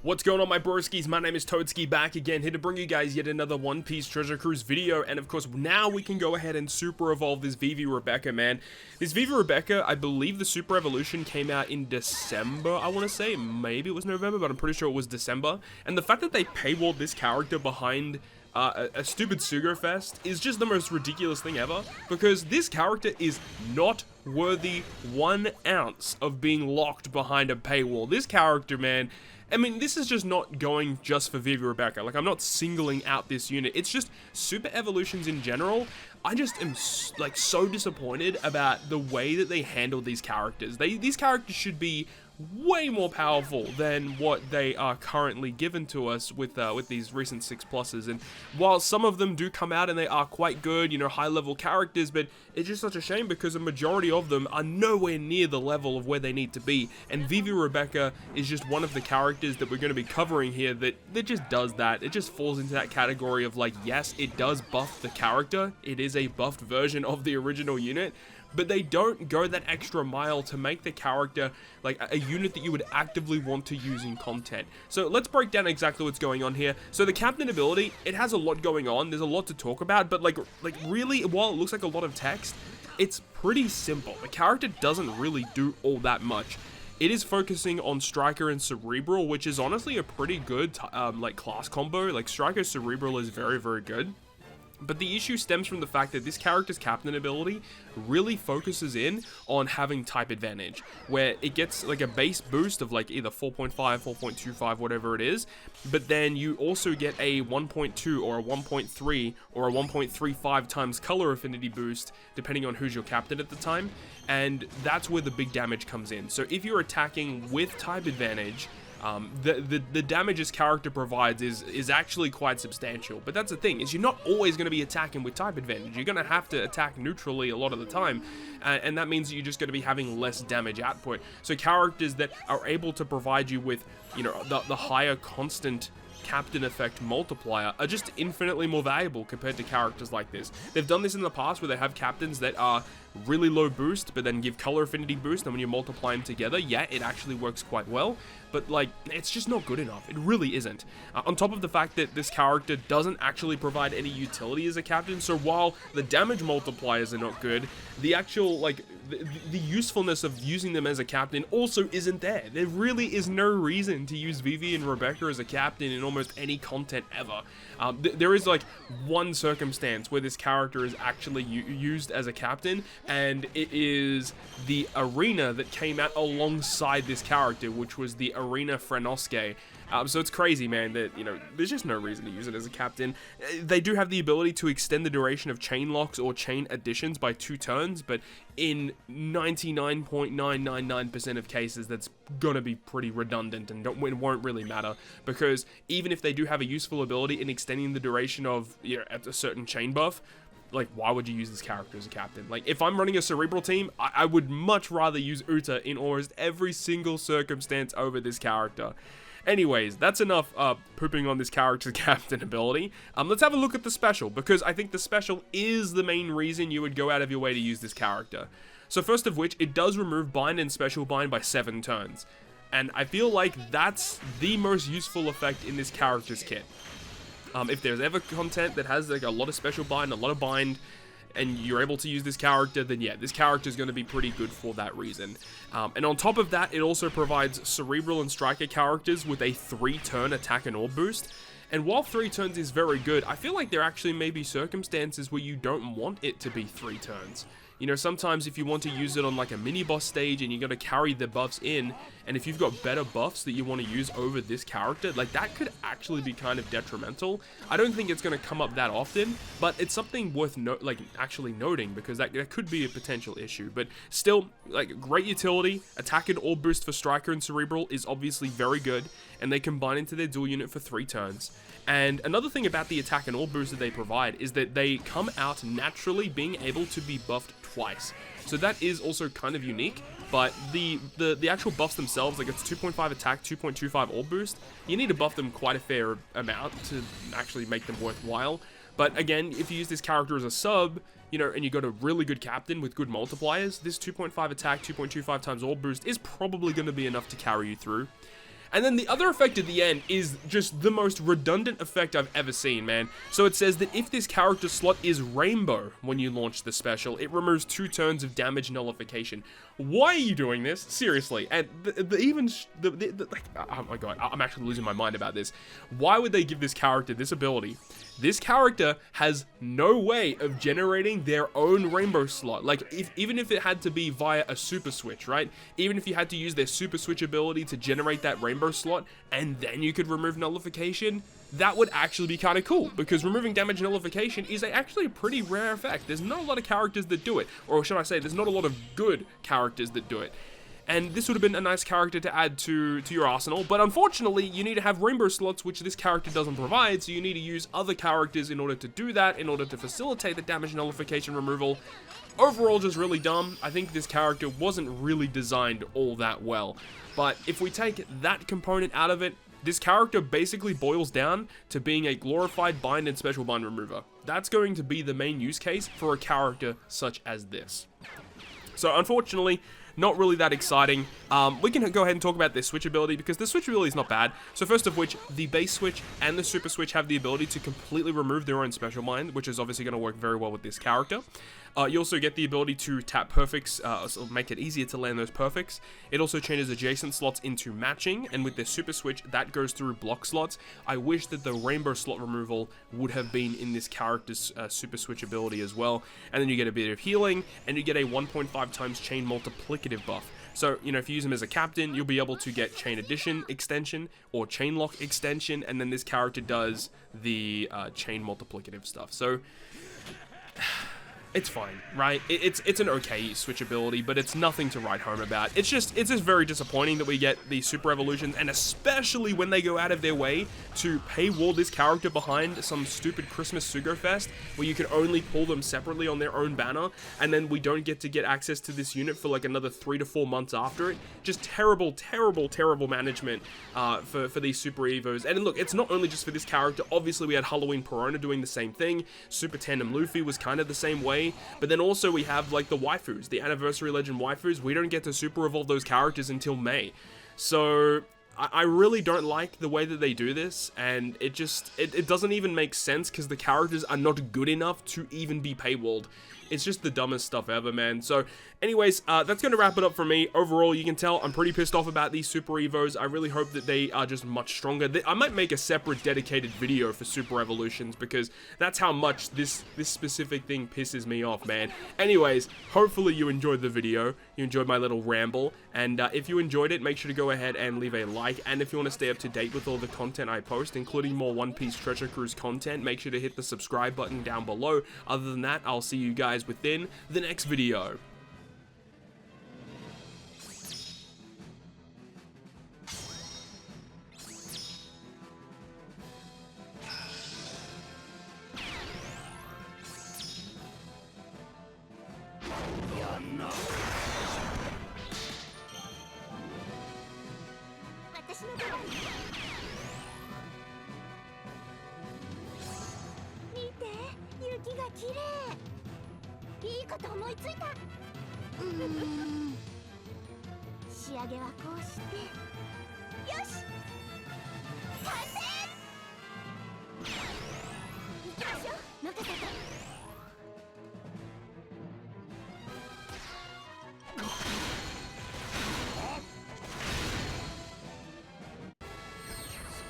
What's going on, my broskies? My name is Toadski, back again, here to bring you guys yet another One Piece Treasure Cruise video. And of course, now we can go ahead and super evolve this Vivi Rebecca, man. This Vivi Rebecca, I believe the super evolution came out in December, I want to say. Maybe it was November, but I'm pretty sure it was December. And the fact that they paywalled this character behind a stupid Sugo Fest is just the most ridiculous thing ever, because this character is not worthy 1 ounce of being locked behind a paywall. This character, man, I mean, this is just not going just for Vivi Rebecca. Like, I'm not singling out this unit. It's just super evolutions in general. I just am like so disappointed about the way that they handled these characters. These characters should be way more powerful than what they are currently given to us with these recent 6+s. And while some of them do come out and they are quite good, you know, high level characters, but it's just such a shame because a majority of them are nowhere near the level of where they need to be. And Vivi Rebecca is just one of the characters that we're going to be covering here that just does that. It just falls into that category of, like, yes, it does buff the character. It is a buffed version of the original unit, but they don't go that extra mile to make the character like a unit that you would actively want to use in content. So let's break down exactly what's going on here. So the captain ability, it has a lot going on. There's a lot to talk about, but like really, while it looks like a lot of text, it's pretty simple. The character doesn't really do all that much. It is focusing on Striker and Cerebral, which is honestly a pretty good like class combo. Like Striker Cerebral is very, very good. But the issue stems from the fact that this character's captain ability really focuses in on having type advantage, where it gets like a base boost of like either 4.5, 4.25, whatever it is, but then you also get a 1.2 or a 1.3 or a 1.35 times color affinity boost, depending on who's your captain at the time, and that's where the big damage comes in. So if you're attacking with type advantage, the damage this character provides is actually quite substantial. But that's the thing, is you're not always going to be attacking with type advantage. You're going to have to attack neutrally a lot of the time, and that means that you're just going to be having less damage output. So characters that are able to provide you with, you know, the higher constant captain effect multiplier are just infinitely more valuable compared to characters like this. They've done this in the past where they have captains that are really low boost but then give color affinity boost, and when you multiply them together, yeah, it actually works quite well, but like, it's just not good enough. It really isn't. On top of the fact that this character doesn't actually provide any utility as a captain, so while the damage multipliers are not good, the actual, like, the usefulness of using them as a captain also isn't there. There really is no reason to use Vivi and Rebecca as a captain in almost any content ever. There is like one circumstance where this character is actually used as a captain, and it is the arena that came out alongside this character, which was the Arena Frenosuke. So it's crazy, man, that, you know, there's just no reason to use it as a captain. They do have the ability to extend the duration of chain locks or chain additions by 2 turns, but in 99.999% of cases, that's gonna be pretty redundant and it won't really matter, because even if they do have a useful ability in extending the duration of, you know, at a certain chain buff, like, why would you use this character as a captain? Like, if I'm running a Cerebral team, I would much rather use Uta in almost every single circumstance over this character. Anyways, that's enough pooping on this character's captain ability. Let's have a look at the special, because I think the special is the main reason you would go out of your way to use this character. So first of which, it does remove bind and special bind by 7 turns. And I feel like that's the most useful effect in this character's kit. If there's ever content that has like a lot of special bind, a lot of bind, and you're able to use this character, then yeah, this character is going to be pretty good for that reason. And on top of that, it also provides Cerebral and Striker characters with a 3-turn attack and orb boost. And while 3 turns is very good, I feel like there actually may be circumstances where you don't want it to be 3 turns. You know, sometimes if you want to use it on like a mini boss stage and you got to carry the buffs in, and if you've got better buffs that you want to use over this character, like, that could actually be kind of detrimental. I don't think it's going to come up that often, but it's something worth actually noting, because that could be a potential issue. But still, like, great utility. Attack and orb boost for Striker and Cerebral is obviously very good, and they combine into their dual unit for 3 turns. And another thing about the attack and orb boost that they provide is that they come out naturally being able to be buffed twice. So that is also kind of unique. but the actual buffs themselves, like it's 2.5 attack, 2.25 orb boost, you need to buff them quite a fair amount to actually make them worthwhile. But again, if you use this character as a sub, you know, and you got a really good captain with good multipliers, this 2.5 attack, 2.25 times orb boost is probably going to be enough to carry you through. And then the other effect at the end is just the most redundant effect I've ever seen, man. So it says that if this character slot is rainbow when you launch the special, it removes 2 turns of damage nullification. Why are you doing this? Seriously. And oh my god, I'm actually losing my mind about this. Why would they give this character this ability? This character has no way of generating their own rainbow slot. Like, even if it had to be via a super switch, right? Even if you had to use their super switch ability to generate that rainbow slot, and then you could remove nullification, that would actually be kind of cool, because removing damage nullification is actually a pretty rare effect. There's not a lot of characters that do it, or should I say, there's not a lot of good characters that do it. And this would have been a nice character to add to your arsenal, but unfortunately, you need to have rainbow slots, which this character doesn't provide, so you need to use other characters in order to do that, in order to facilitate the damage nullification removal. Overall, just really dumb. I think this character wasn't really designed all that well. But if we take that component out of it, this character basically boils down to being a glorified bind and special bind remover. That's going to be the main use case for a character such as this. So unfortunately, not really that exciting. We can go ahead and talk about their switch ability, because the switch ability is not bad. So first of which, the base switch and the super switch have the ability to completely remove their own special bind, which is obviously going to work very well with this character. You also get the ability to tap perfects, so make it easier to land those perfects. It also changes adjacent slots into matching, and with their super switch, that goes through block slots. I wish that the rainbow slot removal would have been in this character's super switch ability as well. And then you get a bit of healing, and you get a 1.5 times chain multiplicative buff. So, you know, if you use him as a captain, you'll be able to get chain addition extension or chain lock extension, and then this character does the chain multiplicative stuff. So it's fine, right? It's an okay switch ability, but it's nothing to write home about. It's just very disappointing that we get these super evolutions, and especially when they go out of their way to paywall this character behind some stupid Christmas Sugo Fest, where you can only pull them separately on their own banner, and then we don't get to get access to this unit for like another 3 to 4 months after it. Just terrible, terrible, terrible management for these super evos. And look, it's not only just for this character. Obviously, we had Halloween Perona doing the same thing. Super Tandem Luffy was kind of the same way. But then also we have like the waifus, the Anniversary Legend waifus. We don't get to super evolve those characters until May. So I really don't like the way that they do this, and it doesn't even make sense, because the characters are not good enough to even be paywalled. It's just the dumbest stuff ever, man. So anyways, that's going to wrap it up for me. Overall, you can tell I'm pretty pissed off about these Super Evos. I really hope that they are just much stronger. I might make a separate dedicated video for Super Evolutions, because that's how much this specific thing pisses me off, man. Anyways, hopefully you enjoyed the video. You enjoyed my little ramble. And if you enjoyed it, make sure to go ahead and leave a like. And if you want to stay up to date with all the content I post, including more One Piece Treasure Cruise content, make sure to hit the subscribe button down below. Other than that, I'll see you guys within the next video.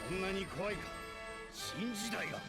そんなに怖いか新時代が